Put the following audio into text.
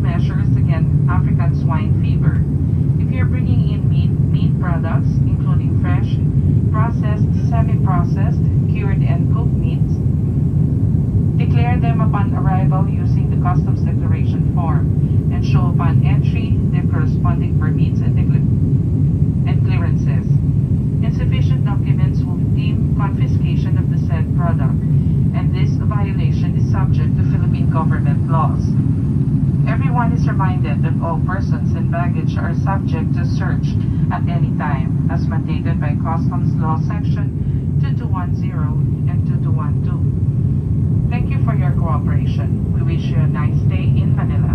measures against African swine fever. If you're bringing in meat products, including fresh, processed, semi-processed, cured, and cooked meats, declare them upon arrival using the customs declaration form and show upon entry their corresponding permits and clearances. Insufficient documents will deem confiscation of the said product, and this violation is subject to Philippine government laws. Everyone is reminded that all persons and baggage are subject to search at any time, as mandated by Customs Law Section 2210 and 2212. Thank you for your cooperation. We wish you a nice day in Manila.